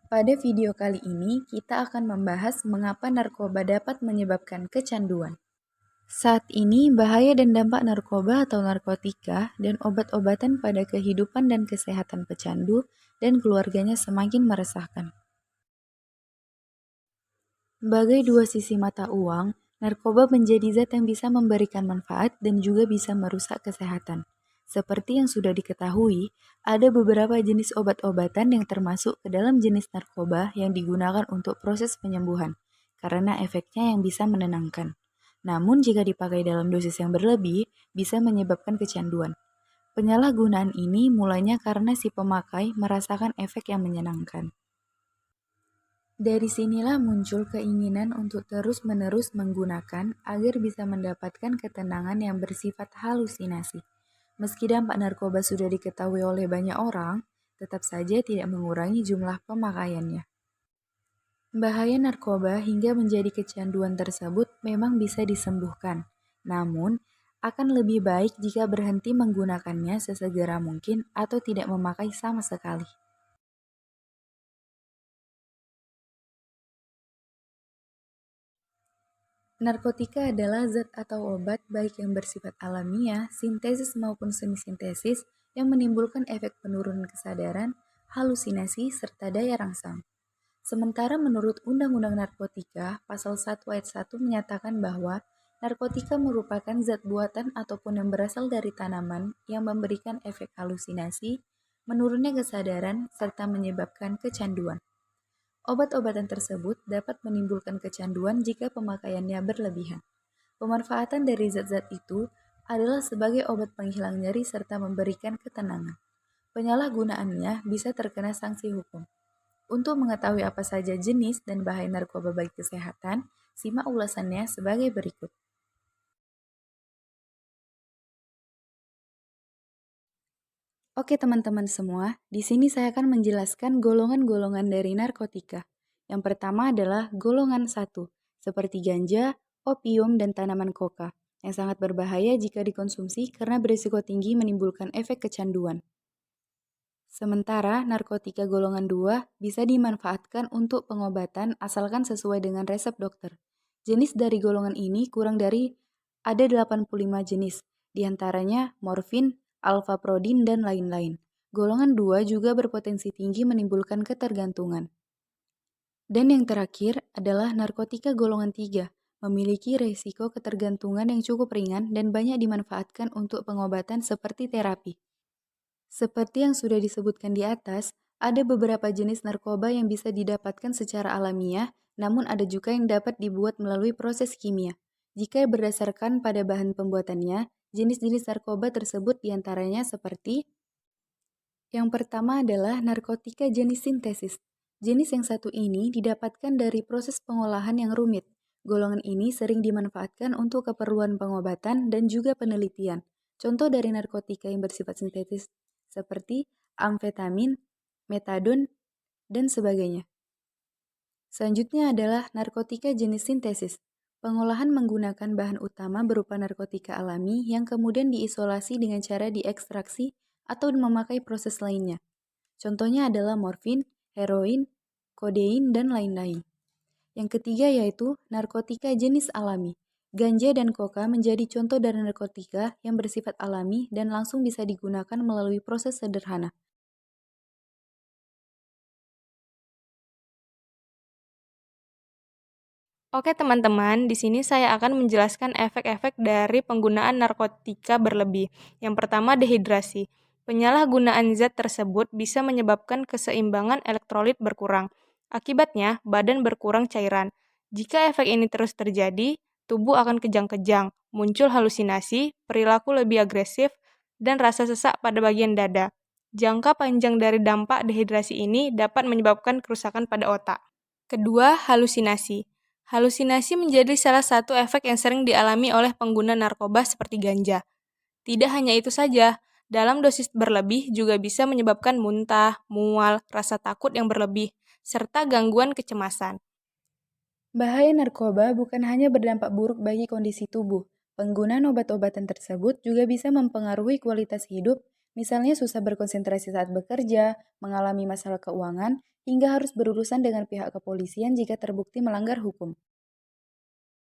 Pada video kali ini, kita akan membahas mengapa narkoba dapat menyebabkan kecanduan. Saat ini, bahaya dan dampak narkoba atau narkotika dan obat-obatan pada kehidupan dan kesehatan pecandu dan keluarganya semakin meresahkan. Bagai dua sisi mata uang, narkoba menjadi zat yang bisa memberikan manfaat dan juga bisa merusak kesehatan. Seperti yang sudah diketahui, ada beberapa jenis obat-obatan yang termasuk ke dalam jenis narkoba yang digunakan untuk proses penyembuhan, karena efeknya yang bisa menenangkan. Namun jika dipakai dalam dosis yang berlebih, bisa menyebabkan kecanduan. Penyalahgunaan ini mulainya karena si pemakai merasakan efek yang menyenangkan. Dari sinilah muncul keinginan untuk terus-menerus menggunakan agar bisa mendapatkan ketenangan yang bersifat halusinasi. Meski dampak narkoba sudah diketahui oleh banyak orang, tetap saja tidak mengurangi jumlah pemakaiannya. Bahaya narkoba hingga menjadi kecanduan tersebut memang bisa disembuhkan. Namun, akan lebih baik jika berhenti menggunakannya sesegera mungkin atau tidak memakai sama sekali. Narkotika adalah zat atau obat baik yang bersifat alamiah, sintesis maupun semi-sintesis yang menimbulkan efek penurunan kesadaran, halusinasi, serta daya rangsang. Sementara menurut Undang-Undang Narkotika, Pasal 1 Ayat 1 menyatakan bahwa narkotika merupakan zat buatan ataupun yang berasal dari tanaman yang memberikan efek halusinasi, menurunnya kesadaran, serta menyebabkan kecanduan. Obat-obatan tersebut dapat menimbulkan kecanduan jika pemakaiannya berlebihan. Pemanfaatan dari zat-zat itu adalah sebagai obat penghilang nyeri serta memberikan ketenangan. Penyalahgunaannya bisa terkena sanksi hukum. Untuk mengetahui apa saja jenis dan bahaya narkoba bagi kesehatan, simak ulasannya sebagai berikut. Oke teman-teman semua, di sini saya akan menjelaskan golongan-golongan dari narkotika. Yang pertama adalah golongan 1, seperti ganja, opium, dan tanaman koka, yang sangat berbahaya jika dikonsumsi karena berisiko tinggi menimbulkan efek kecanduan. Sementara narkotika golongan 2 bisa dimanfaatkan untuk pengobatan asalkan sesuai dengan resep dokter. Jenis dari golongan ini kurang dari ada 85 jenis, diantaranya morfin, alfaprodin, dan lain-lain. Golongan 2 juga berpotensi tinggi menimbulkan ketergantungan. Dan yang terakhir adalah narkotika golongan 3, memiliki resiko ketergantungan yang cukup ringan dan banyak dimanfaatkan untuk pengobatan seperti terapi. Seperti yang sudah disebutkan di atas, ada beberapa jenis narkoba yang bisa didapatkan secara alamiah, namun ada juga yang dapat dibuat melalui proses kimia. Jika berdasarkan pada bahan pembuatannya, jenis-jenis narkoba tersebut diantaranya seperti yang pertama adalah narkotika jenis sintesis. Jenis yang satu ini didapatkan dari proses pengolahan yang rumit. Golongan ini sering dimanfaatkan untuk keperluan pengobatan dan juga penelitian. Contoh dari narkotika yang bersifat sintetis seperti amfetamin, metadon, dan sebagainya. Selanjutnya adalah narkotika jenis sintesis. Pengolahan menggunakan bahan utama berupa narkotika alami yang kemudian diisolasi dengan cara diekstraksi atau memakai proses lainnya. Contohnya adalah morfin, heroin, kodein, dan lain-lain. Yang ketiga yaitu narkotika jenis alami. Ganja dan koka menjadi contoh dari narkotika yang bersifat alami dan langsung bisa digunakan melalui proses sederhana. Oke teman-teman, di sini saya akan menjelaskan efek-efek dari penggunaan narkotika berlebih. Yang pertama, dehidrasi. Penyalahgunaan zat tersebut bisa menyebabkan keseimbangan elektrolit berkurang. Akibatnya, badan berkurang cairan. Jika efek ini terus terjadi, tubuh akan kejang-kejang, muncul halusinasi, perilaku lebih agresif, dan rasa sesak pada bagian dada. Jangka panjang dari dampak dehidrasi ini dapat menyebabkan kerusakan pada otak. Kedua, halusinasi. Halusinasi menjadi salah satu efek yang sering dialami oleh pengguna narkoba seperti ganja. Tidak hanya itu saja, dalam dosis berlebih juga bisa menyebabkan muntah, mual, rasa takut yang berlebih, serta gangguan kecemasan. Bahaya narkoba bukan hanya berdampak buruk bagi kondisi tubuh. Penggunaan obat-obatan tersebut juga bisa mempengaruhi kualitas hidup Misalnya susah berkonsentrasi saat bekerja, mengalami masalah keuangan, hingga harus berurusan dengan pihak kepolisian jika terbukti melanggar hukum.